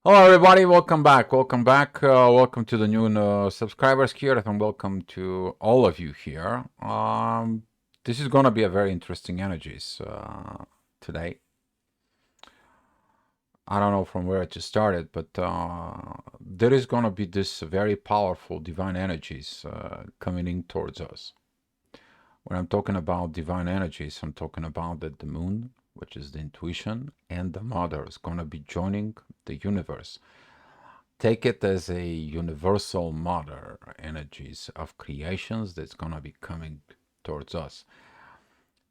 Hello, everybody. Welcome back. Welcome back. Welcome to the new subscribers here, and welcome to all of you here. This is going to be a very interesting energies today. I don't know from where to start it, but there is going to be this very powerful divine energies coming in towards us. When I'm talking about divine energies, I'm talking about that the moon, which is the intuition, and the mother is going to be joining the universe. Take it as a universal mother energies of creations that's going to be coming towards us.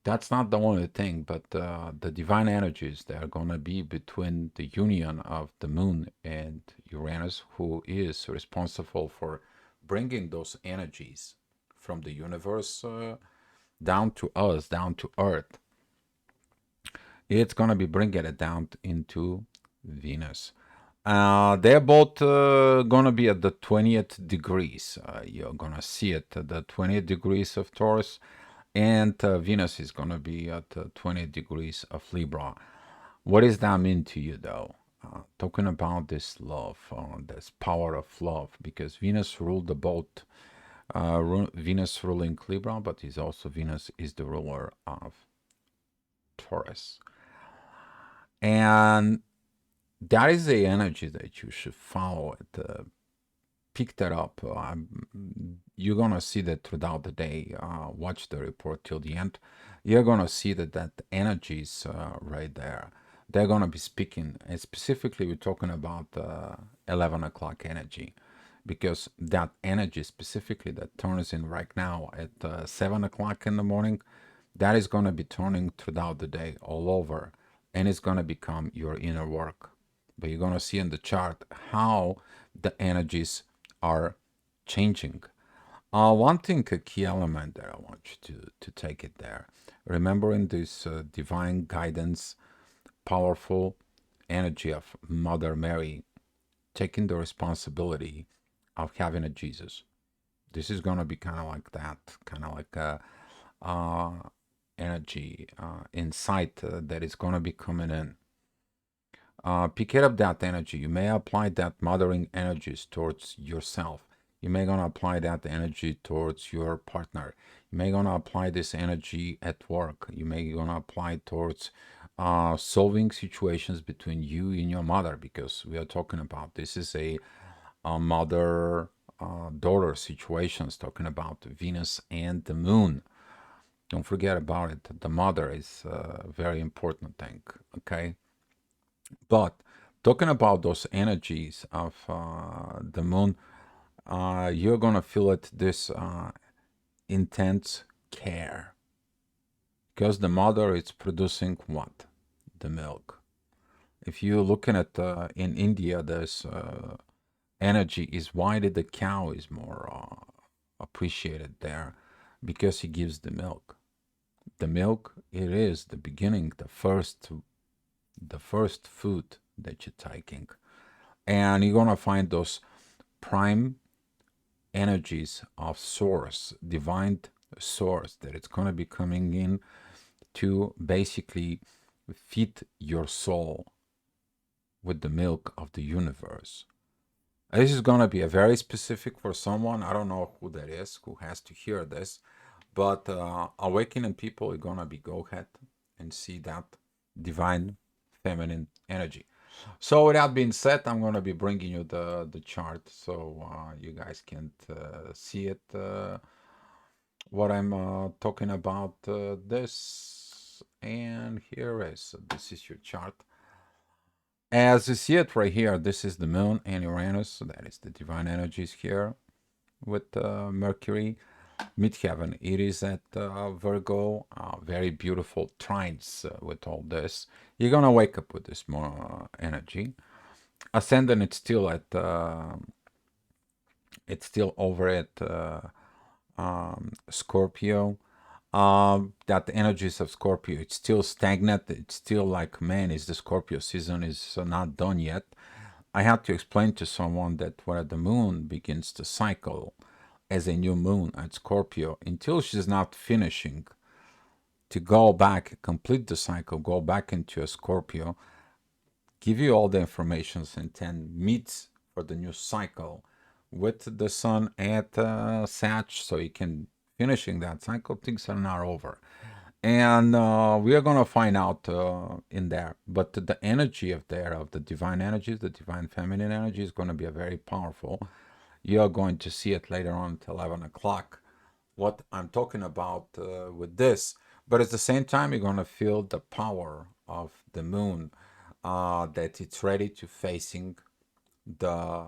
That's not the only thing, but the divine energies that are going to be between the union of the moon and Uranus, who is responsible for bringing those energies from the universe down to us, down to Earth. It's going to be bringing it down into Venus. They're both gonna be at the 20th degrees. You're gonna see it at the 20th degrees of Taurus, and Venus is gonna be at the 20th degrees of Libra. What does that mean to you, though? Talking about this love, this power of love, because Venus ruled the boat. Venus ruling Libra, but is also Venus is the ruler of Taurus, and that is the energy that you should follow. Pick that up. You're gonna see that throughout the day. Watch the report till the end. You're gonna see that energy is right there. They're gonna be speaking, and specifically, we're talking about 11 o'clock energy, because that energy specifically that turns in right now at 7 o'clock in the morning, that is gonna be turning throughout the day all over, and it's gonna become your inner work. But you're gonna see in the chart how the energies are changing. One thing, a key element that I want you to take it there. Remembering this divine guidance, powerful energy of Mother Mary taking the responsibility of having a Jesus. This is going to be kind of like that, kind of like a uh, energy, insight that is going to be coming in. Pick up that energy. You may apply that mothering energies towards yourself. You may gonna apply that energy towards your partner. You may gonna apply this energy at work. You may gonna apply it towards solving situations between you and your mother, because we are talking about this is a mother daughter situations, talking about Venus and the moon. Don't forget about it. The mother is a very important thing. Okay. But talking about those energies of the moon, you're gonna feel it this intense care, because the mother is producing what? The milk. If you're looking at in India, there's energy is why did the cow is more appreciated there, because he gives the milk. The milk, it is the beginning, the first food that you're taking, and you're gonna find those prime energies of source, divine source, that it's gonna be coming in to basically feed your soul with the milk of the universe. This is gonna be a very specific for someone. I don't know who that is, who has to hear this, but awakening people are gonna be go ahead and see that divine feminine energy. So with that being said, I'm going to be bringing you the chart so you guys can see it. What I'm talking about this, and here is this is your chart. As you see it right here, this is the moon and Uranus. So that is the divine energies here with Mercury. Midheaven, it is at Virgo. Very beautiful trines with all this. You're gonna wake up with this more energy. Ascendant, it's still over at Scorpio. That the energies of Scorpio, it's still stagnant. It's still like, man, is the Scorpio season is not done yet. I had to explain to someone that when the moon begins to cycle as a new moon at Scorpio, until she's not finishing to go back, complete the cycle, go back into a Scorpio, give you all the information, and then meets for the new cycle with the sun at Sag, so you can finishing that cycle. Things are not over, and we are gonna find out in there. But the energy of there of the divine energies, the divine feminine energy, is gonna be a very powerful. You are going to see it later on at 11 o'clock. What I'm talking about with this, but at the same time, you're gonna feel the power of the moon, that it's ready to facing the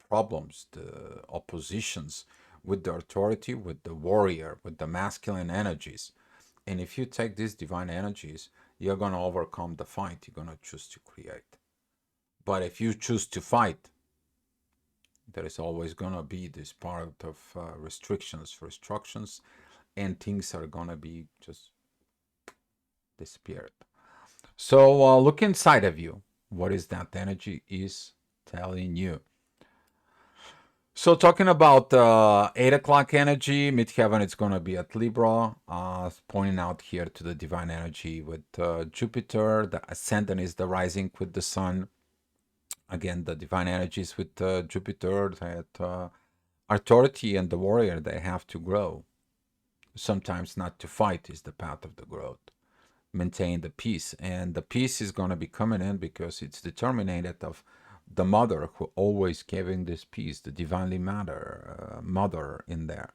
problems, the oppositions with the authority, with the warrior, with the masculine energies. And if you take these divine energies, you're going to overcome the fight. You're going to choose to create. But if you choose to fight, there is always going to be this part of restrictions, and things are going to be just disappeared. So look inside of you. What is that energy is telling you? So talking about 8 o'clock energy, midheaven, it's going to be at Libra, pointing out here to the divine energy with Jupiter. The ascendant is the rising with the sun. Again, the divine energies with Jupiter, that authority and the warrior, they have to grow. Sometimes not to fight is the path of the growth. Maintain the peace. And the peace is going to be coming in because it's determined of the mother who always giving this peace, the divinely mother in there.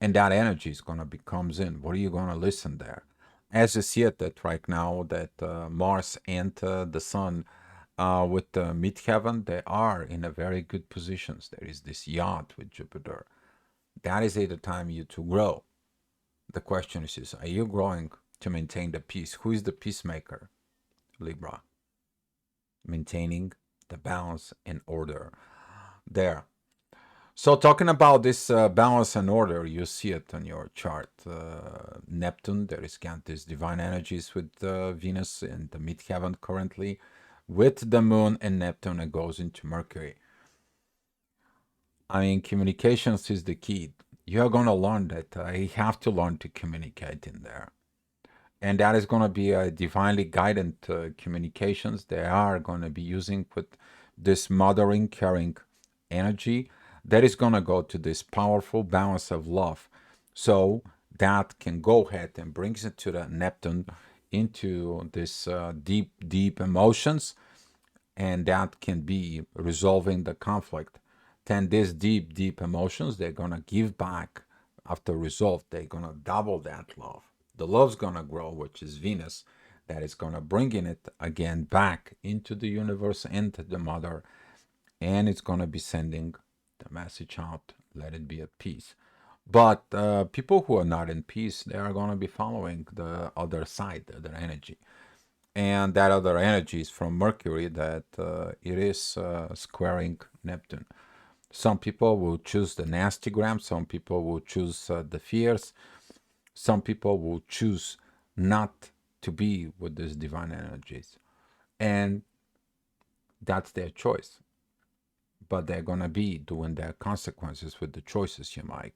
And that energy is going to be comes in. What are you going to listen there? As you see it that right now that Mars and the Sun with the midheaven, they are in a very good positions. There is this yacht with Jupiter. That is at the time you to grow. The question is, are you growing to maintain the peace? Who is the peacemaker? Libra. Maintaining the balance and order there. So talking about this balance and order, you see it on your chart. Neptune, there is got these divine energies with Venus in the midheaven currently. With the moon and Neptune, it goes into Mercury. I mean, communications is the key. You're going to learn that you have to learn to communicate in there. And that is going to be a divinely guided communications. They are going to be using with this mothering, caring energy that is going to go to this powerful balance of love. So that can go ahead and brings it to the Neptune into this deep, deep emotions, and that can be resolving the conflict. Then these deep, deep emotions, they're going to give back after resolve. They're going to double that love. The love's going to grow, which is Venus, that is going to bring in it again back into the universe, into the mother, and it's going to be sending the message out, let it be at peace. But people who are not in peace, they are going to be following the other side, the other energy. And that other energy is from Mercury, that it is squaring Neptune. Some people will choose the nasty gram, some people will choose the fears, some people will choose not to be with these divine energies. And that's their choice. But they're going to be doing their consequences with the choices you make.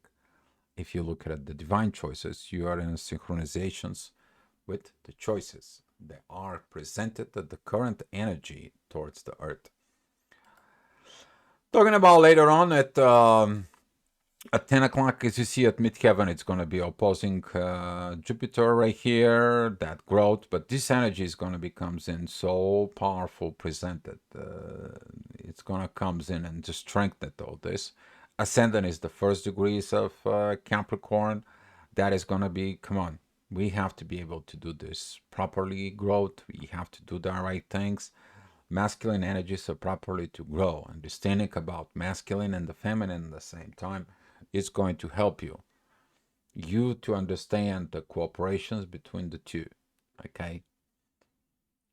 If you look at the divine choices, you are in synchronizations with the choices that are presented at the current energy towards the earth. Talking about later on at 10 o'clock, as you see at midheaven, it's going to be opposing Jupiter right here, that growth. But this energy is going to becomes in so powerful presented. It's going to comes in and just strengthen all this. Ascendant is the first degrees of Capricorn. That is going to be, come on, we have to be able to do this properly growth. We have to do the right things. Masculine energies are properly to grow. Understanding about masculine and the feminine at the same time is going to help you to understand the cooperations between the two. Okay.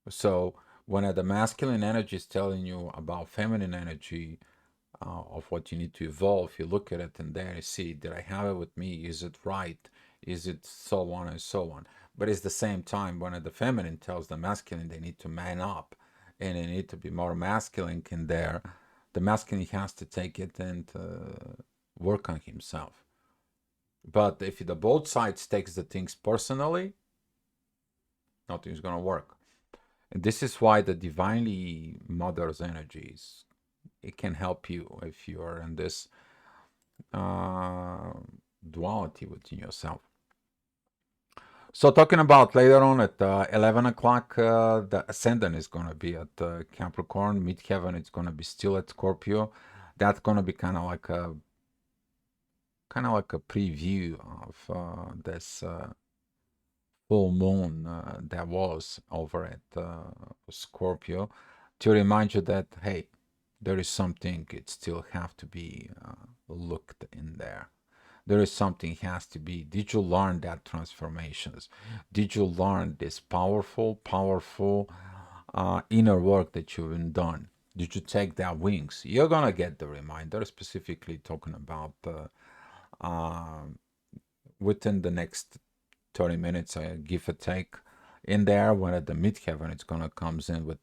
So when the masculine energy is telling you about feminine energy, of what you need to evolve, you look at it and there you see, did I have it with me? Is it right? Is it so on and so on? But it's the same time when the feminine tells the masculine they need to man up and they need to be more masculine in there, the masculine has to take it and work on himself. But if the both sides takes the things personally, nothing's gonna work. And this is why the divinely mother's energies, it can help you if you're in this uh, duality within yourself. So talking about later on at 11 o'clock, the ascendant is going to be at Capricorn. Midheaven is going to be still at Scorpio. That's going to be kind of like a preview of this full moon that was over at Scorpio, to remind you that, hey, there is something it still have to be looked in there. There is something has to be. Did you learn that transformations? Did you learn this powerful inner work that you've been done? Did you take that wings? You're gonna get the reminder, specifically talking about uh, within the next 30 minutes, give or take. In there, when at the midheaven, it's gonna comes in with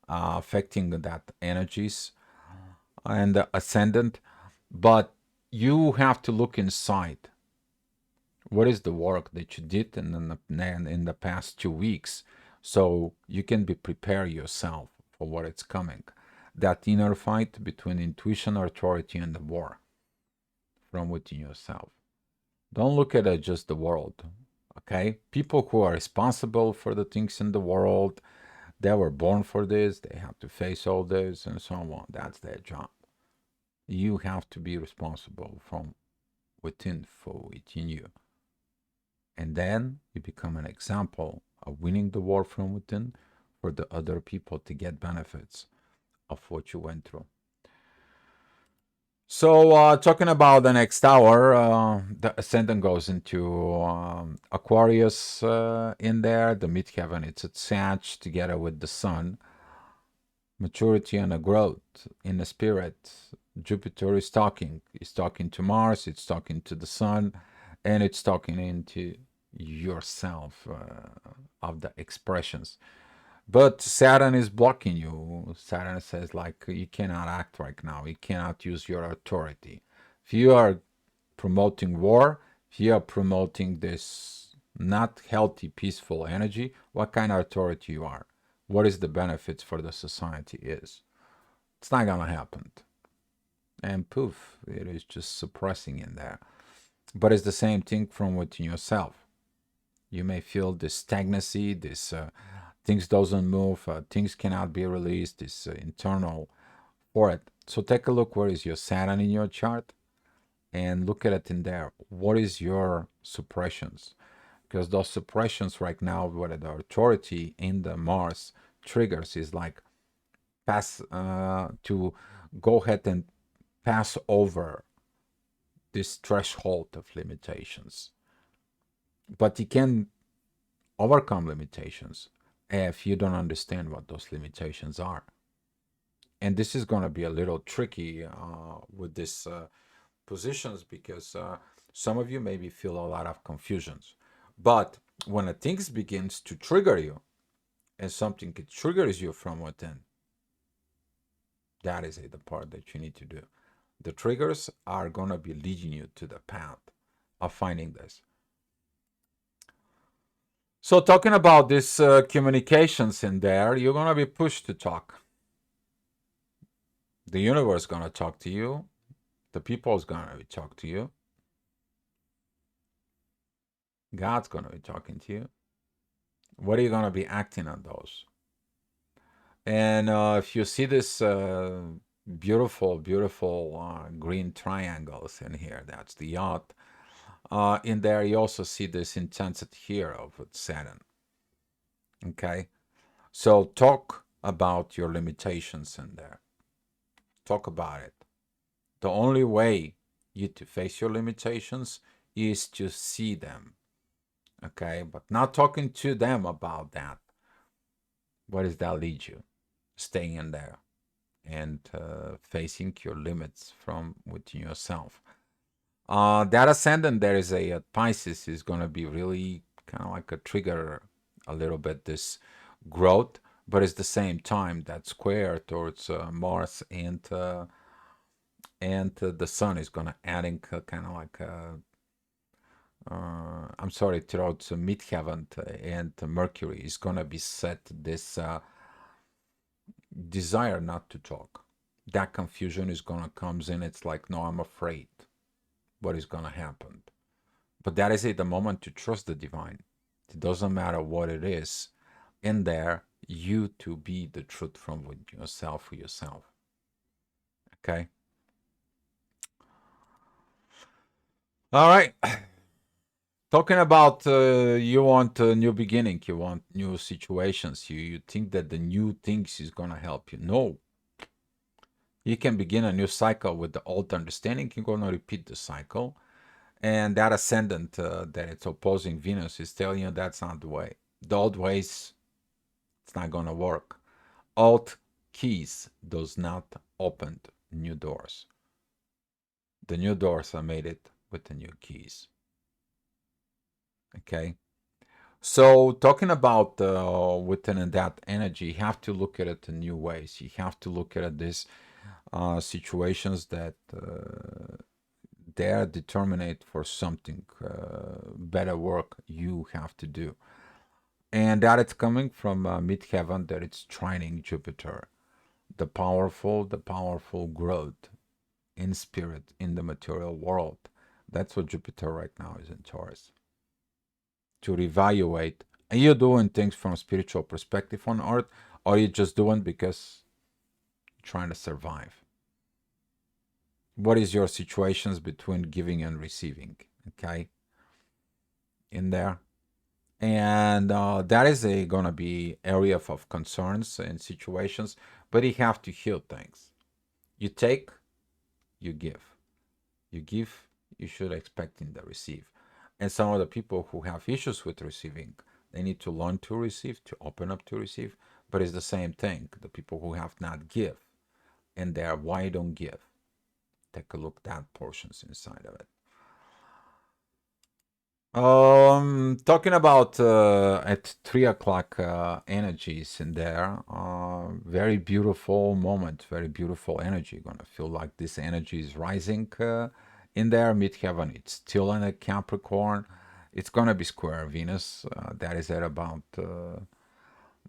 affecting that energies and the ascendant. But you have to look inside. What is the work that you did in the past 2 weeks, so you can be prepared yourself for what is coming. That inner fight between intuition, authority, and the war from within yourself. Don't look at it just the world. Okay, people who are responsible for the things in the world, they were born for this, they have to face all this and so on. That's their job. You have to be responsible from within, for within you. And then you become an example of winning the war from within for the other people to get benefits of what you went through. So, talking about the next hour, the ascendant goes into Aquarius in there. The midheaven, it's at Sag together with the sun. Maturity and a growth in the spirit. Jupiter is talking. It's talking to Mars, it's talking to the sun, and it's talking into yourself of the expressions. But Saturn is blocking you. Saturn says, like, you cannot act right now. You cannot use your authority. If you are promoting war, if you are promoting this not healthy, peaceful energy, what kind of authority you are? What is the benefits for the society is? It's not gonna happen. And poof, it is just suppressing in there. But it's the same thing from within yourself. You may feel this stagnancy, this things doesn't move, things cannot be released, this internal for it. So take a look, where is your Saturn in your chart, and look at it in there. What is your suppressions? Because those suppressions right now, where the authority in the Mars triggers is like pass to go ahead and pass over this threshold of limitations. But you can overcome limitations if you don't understand what those limitations are. And this is going to be a little tricky with these positions, because some of you maybe feel a lot of confusions. But when a thing begins to trigger you, and something triggers you from within, that is the part that you need to do. The triggers are going to be leading you to the path of finding this. So talking about these communications in there, you're going to be pushed to talk. The universe is going to talk to you. The people is going to talk to you. God's going to be talking to you. What are you going to be acting on those? And if you see this beautiful green triangles in here, that's the yacht. In there, you also see this intensity here of Saturn. Okay, so talk about your limitations in there. Talk about it. The only way you to face your limitations is to see them. Okay, but not talking to them about that. Where does that lead you? Staying in there and facing your limits from within yourself. That ascendant, there is a Pisces, is going to be really kind of like a trigger a little bit this growth, but it's the same time that square towards Mars and the Sun is going to adding kind of like I'm sorry, throughout midheaven and Mercury is gonna be set this desire not to talk. That confusion is gonna comes in. It's like, no, I'm afraid. What is gonna happen? But that is it, the moment to trust the divine. It doesn't matter what it is in there, you to be the truth from within yourself for yourself. Okay? All right. Talking about you want a new beginning, you want new situations, you think that the new things is gonna help you. No. You can begin a new cycle with the old understanding, you're gonna repeat the cycle. And that ascendant that it's opposing Venus is telling you that's not the way. The old ways, it's not gonna work. Alt keys does not open new doors. The new doors are made it with the new keys. Okay. So talking about within that energy, you have to look at it in new ways. You have to look at these situations that they are determined for something better work you have to do. And that it's coming from midheaven, that it's trining Jupiter, the powerful growth in spirit in the material world. That's what Jupiter right now is in Taurus. To reevaluate, are you doing things from a spiritual perspective on earth, or are you just doing because you're trying to survive? What is your situations between giving and receiving? Okay, in there. And that is gonna be area of concerns and situations, but you have to heal things. You take, you give. You give, you should expect in the receive. And some of the people who have issues with receiving, they need to learn to receive, to open up to receive. But it's the same thing. The people who have not give, and they are why don't give. Take a look at that portions inside of it. Talking about at 3 o'clock energies in there, very beautiful moment, very beautiful energy. You're gonna feel like this energy is rising in there. Midheaven, it's still in a Capricorn. It's gonna be square Venus. That is it about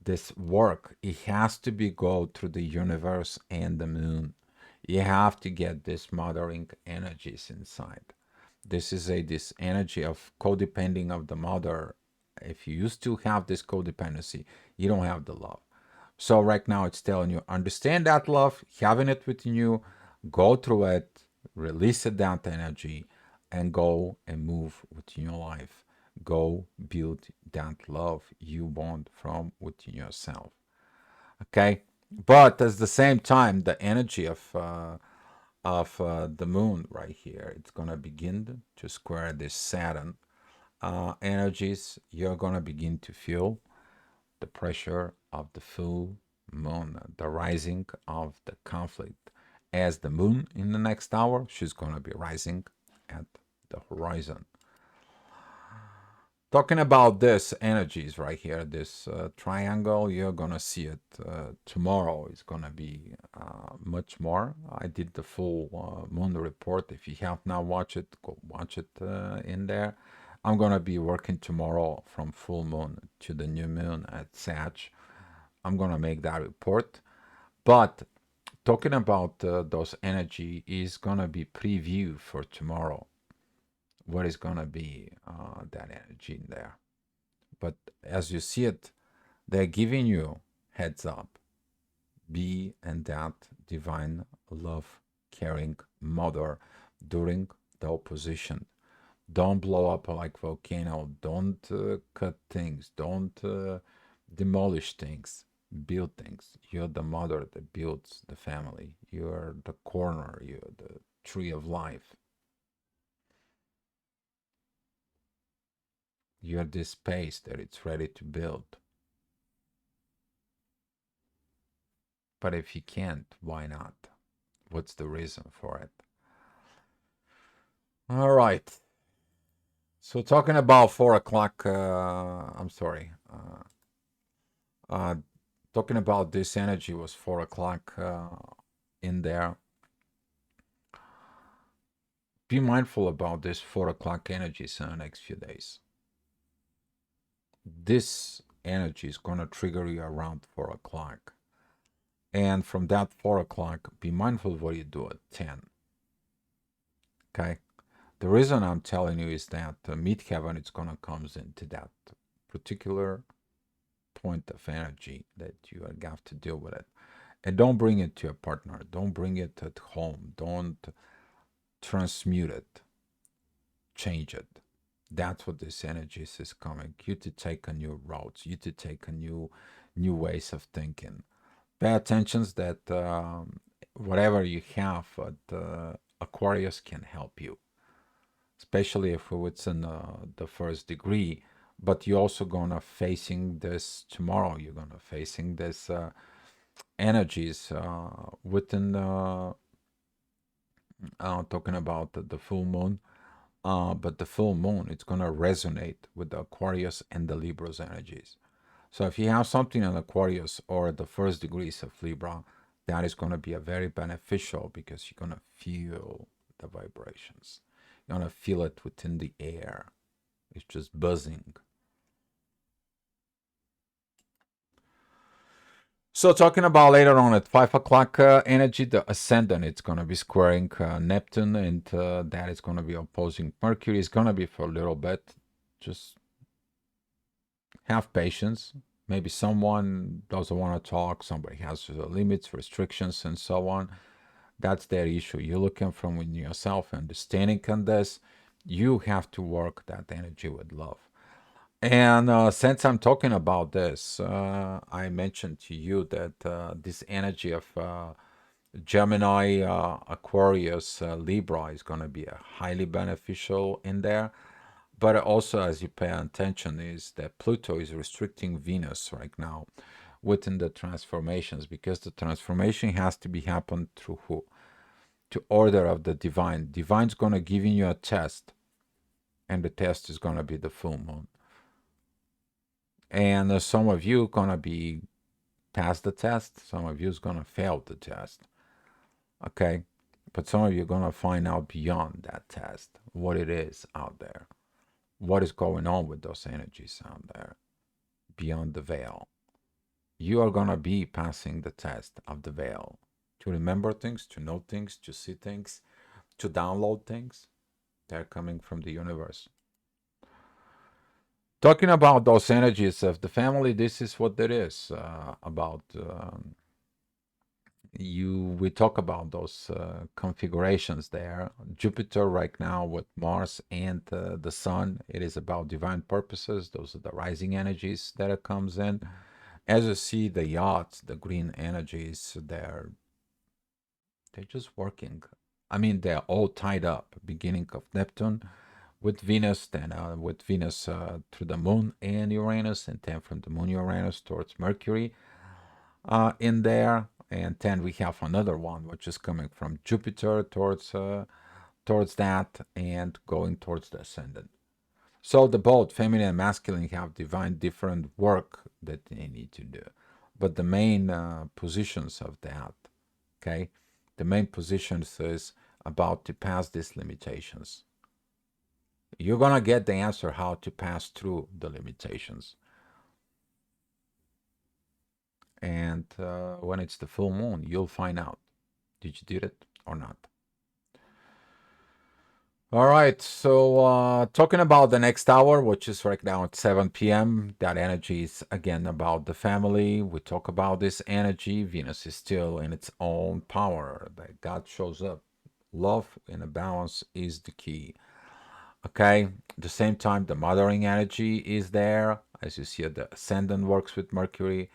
this work. It has to be go through the universe and the moon. You have to get this mothering energies inside. This is this energy of codepending of the mother. If you used to have this codependency, you don't have the love. So right now it's telling you, understand that love, having it within you, go through it, release it, that energy, and go and move within your life. Go build that love you want from within yourself. Okay? But at the same time, the energy of the moon right here, it's gonna begin to square this Saturn energies. You're gonna begin to feel the pressure of the full moon, the rising of the conflict. As the moon in the next hour, she's gonna be rising at the horizon. Talking about this energies right here, this triangle, you're gonna see it tomorrow. It's gonna be much more. I did the full moon report. If you have not watched it, go watch it in there. I'm gonna be working tomorrow from full moon to the new moon at Sag. I'm gonna make that report. But talking about those energy is gonna be preview for tomorrow. What is gonna be that energy in there? But as you see it, they're giving you heads up. Be in that divine love, caring mother during the opposition. Don't blow up like volcano. Don't cut things. Don't demolish things. Build things. You're the mother that builds the family. You're the corner. You're the tree of life. You're this space that it's ready to build. But if you can't, why not? What's the reason for it? All right. So talking about 4 o'clock, I'm sorry. Uh, talking about this energy was 4 o'clock in there. Be mindful about this 4 o'clock energies in the next few days. this energy is going to trigger you around 4 o'clock. And from that 4 o'clock, be mindful of what you do at 10. Okay. The reason I'm telling you is that midheaven is going to comes into that particular point of energy that you have to deal with it. And don't bring it to your partner. Don't bring it at home. Don't transmute it. Change it. That's what this energy is coming. You to take a new routes. You to take a new ways of thinking. Pay attention that whatever you have at Aquarius can help you, especially if it's in the first degree. But you're also gonna facing this tomorrow. You're gonna facing this energies within talking about the full moon. But the full moon, it's gonna resonate with the Aquarius and the Libra's energies. So if you have something in Aquarius or the first degrees of Libra, that is going to be a very beneficial because you're going to feel the vibrations. You're going to feel it within the air. It's just buzzing. So talking about later on at 5 o'clock energy, the ascendant, it's going to be squaring Neptune, and that is going to be opposing Mercury. It's going to be for a little bit. Just have patience. Maybe someone doesn't want to talk, somebody has limits, restrictions, and so on. That's their issue. You're looking from within yourself, understanding on this. You have to work that energy with love. And since I'm talking about this, I mentioned to you that this energy of Gemini, Aquarius, Libra is going to be a highly beneficial in there. But also, as you pay attention, is that Pluto is restricting Venus right now within the transformations, because the transformation has to be happened through who? To order of the divine. Divine's going to give you a test, and the test is going to be the full moon. And some of you going to be pass the test. Some of you is going to fail the test. Okay? But some of you are going to find out beyond that test what it is out there. What is going on with those energies out there beyond the veil. You are going to be passing the test of the veil to remember things, to know things, to see things, to download things. They're coming from the universe. Talking about those energies of the family, this is what there is about we talk about those configurations there. Jupiter right now with Mars and the Sun, it is about divine purposes. Those are the rising energies that it comes in. As you see, the yachts, the green energies, they're just working. I mean, they're all tied up. Beginning of Neptune with Venus, then with Venus through the Moon and Uranus, and then from the Moon Uranus towards Mercury in there. And then we have another one which is coming from Jupiter towards that and going towards the ascendant. So the both feminine and masculine have divine different work that they need to do, but the main positions of that, okay, the main positions is about to pass these limitations. You're gonna get the answer how to pass through the limitations. And when it's the full moon, you'll find out. Did you do it or not? All right, so talking about the next hour, which is right now at 7 p.m., that energy is again about the family. We talk about this energy. Venus is still in its own power. That God shows up. Love in a balance is the key. Okay, at the same time, the mothering energy is there. As you see, the ascendant works with Mercury.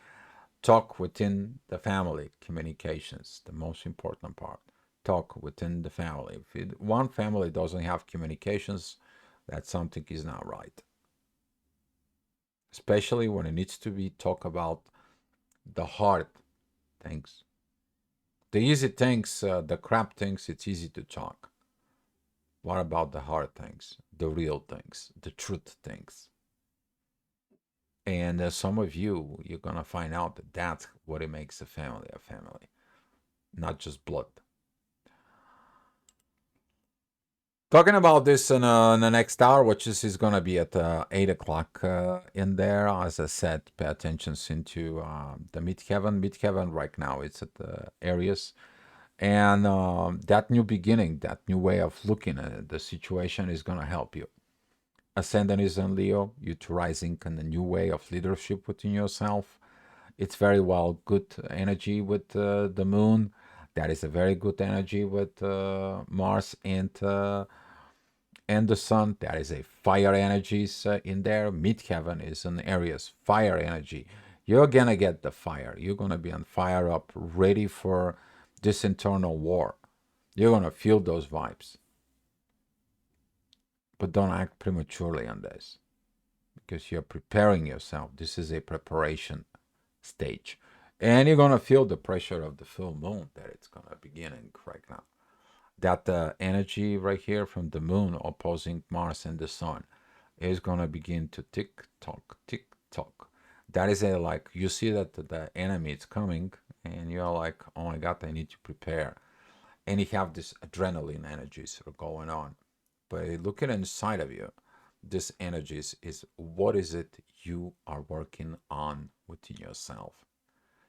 Talk within the family, communications, the most important part. Talk within the family. If one family doesn't have communications, that something is not right. Especially when it needs to be talk about the hard things. The easy things, the crap things, it's easy to talk. What about the hard things, the real things, the truth things? And some of you, you're going to find out that that's what it makes a family, not just blood. Talking about this in the next hour, which is going to be at 8 o'clock in there. As I said, pay attention into the midheaven. Midheaven right now, it's at the Aries. And that new beginning, that new way of looking at the situation is going to help you. Ascendant is in Leo, utilizing kind of new way of leadership within yourself. It's very well good energy with the moon. That is a very good energy with Mars and the sun. That is a fire energies in there. Midheaven is in Aries, fire energy. You're gonna get the fire. You're gonna be on fire up, ready for this internal war. You're gonna feel those vibes, but don't act prematurely on this because you're preparing yourself. This is a preparation stage, and you're gonna feel the pressure of the full moon that it's gonna begin right now. That energy right here from the moon opposing Mars and the sun is gonna begin to tick tock, tick tock. That is a like you see that the enemy is coming, and you're like, oh my god, I need to prepare. And you have this adrenaline energies going on. But looking inside of you, this energies is what is it you are working on within yourself.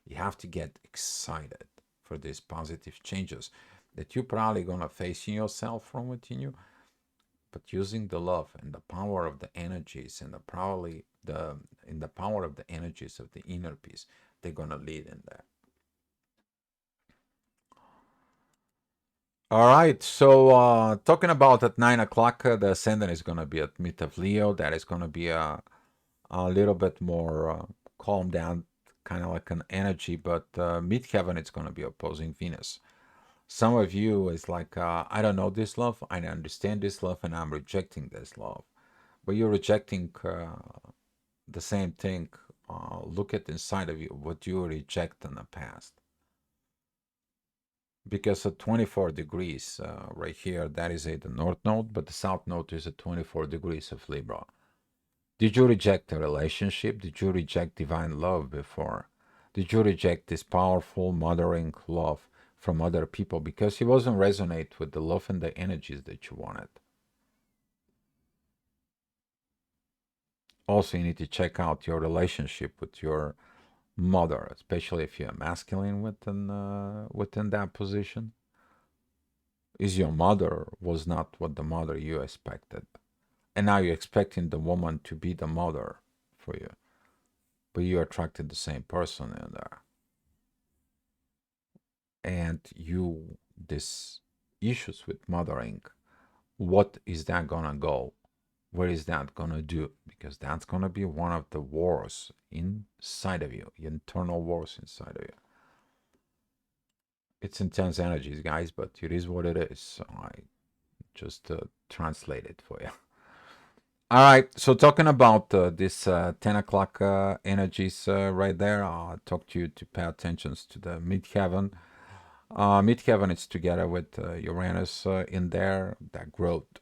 You have to get excited for these positive changes that you're probably gonna face in yourself from within you, but using the love and the power of the energies and the probably the in the power of the energies of the inner peace, they're gonna lead in that. All right, so talking about at 9 o'clock, the ascendant is gonna be at mid of Leo. That is gonna be a little bit more calm down, kind of like an energy, but midheaven it's gonna be opposing Venus. Some of you is like, I don't know this love, I don't understand this love, and I'm rejecting this love. But you're rejecting the same thing. Look at inside of you what you reject in the past. Because at 24 degrees right here, that is the north node, but the south node is at 24 degrees of Libra. Did you reject a relationship? Did you reject divine love before? Did you reject this powerful mothering love from other people because it wasn't resonate with the love and the energies that you wanted? Also, you need to check out your relationship with your mother, especially if you're masculine within that position. Is your mother was not what the mother you expected, and now you're expecting the woman to be the mother for you, but you attracted the same person in there, and you this issues with mothering. What is that gonna go? Where is that gonna do? Because that's gonna be one of the wars inside of you, internal wars inside of you. It's intense energies, guys, but it is what it is. So I just translate it for you. All right. So talking about this 10 o'clock energies right there, I'll talk to you to pay attention to the midheaven. Midheaven is together with Uranus in there, that growth.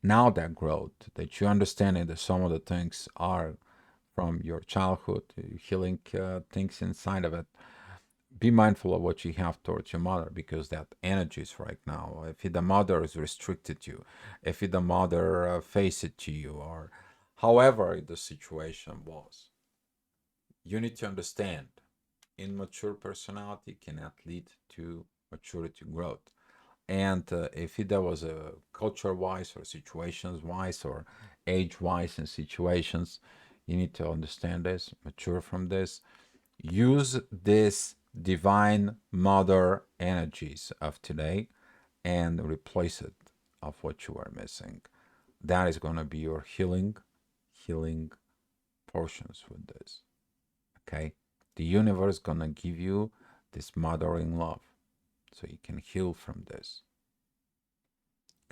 Now that growth, that you understanding that some of the things are from your childhood, healing things inside of it. Be mindful of what you have towards your mother because that energy is right now. If the mother is restricted you, if the mother face it to you, or however the situation was, you need to understand immature personality cannot lead to maturity growth. And if there was a culture wise or situations wise or age wise in situations, you need to understand this, mature from this, use this divine mother energies of today and replace it of what you are missing. That is going to be your healing portions with this. Okay, the universe is going to give you this mothering love so you can heal from this.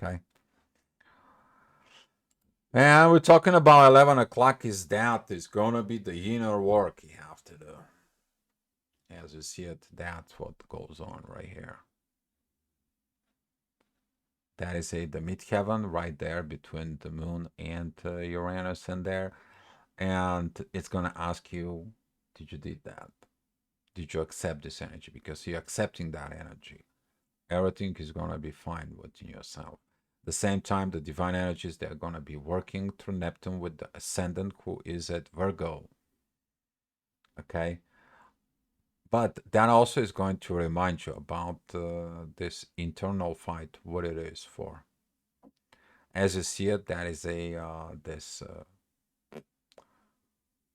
Okay, and we're talking about 11 o'clock is that is going to be the inner work you have to do. As you see it, that's what goes on right here. That is the midheaven right there between the moon and Uranus in there. And it's going to ask you, did you did that? Did you accept this energy? Because you're accepting that energy. Everything is going to be fine within yourself. The same time, the divine energies, they're going to be working through Neptune with the ascendant who is at Virgo. Okay. But that also is going to remind you about this internal fight, what it is for. As you see it, that is a this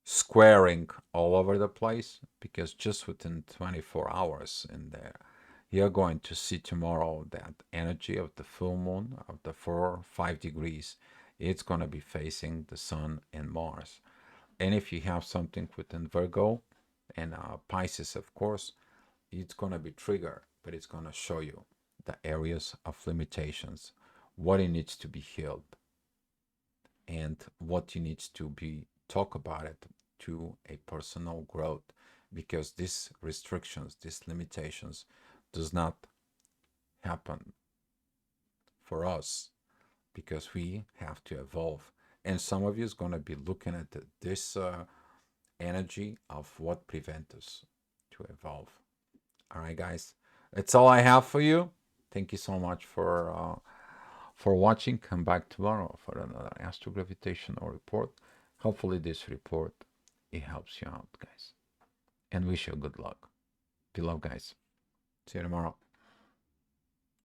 squaring all over the place, because just within 24 hours in there, you're going to see tomorrow that energy of the full moon of the 4-5 degrees, it's going to be facing the sun and Mars. And if you have something within Virgo and Pisces, of course, it's going to be triggered, but it's going to show you the areas of limitations, what it needs to be healed, and what you need to be talk about it to a personal growth, because these restrictions, these limitations does not happen for us, because we have to evolve. And some of you is going to be looking at this energy of what prevent us to evolve. All right, guys, that's all I have for you. Thank you so much for watching. Come back tomorrow for another astrogravitational report. Hopefully this report, it helps you out, guys, and wish you good luck. Be love, guys. See you tomorrow.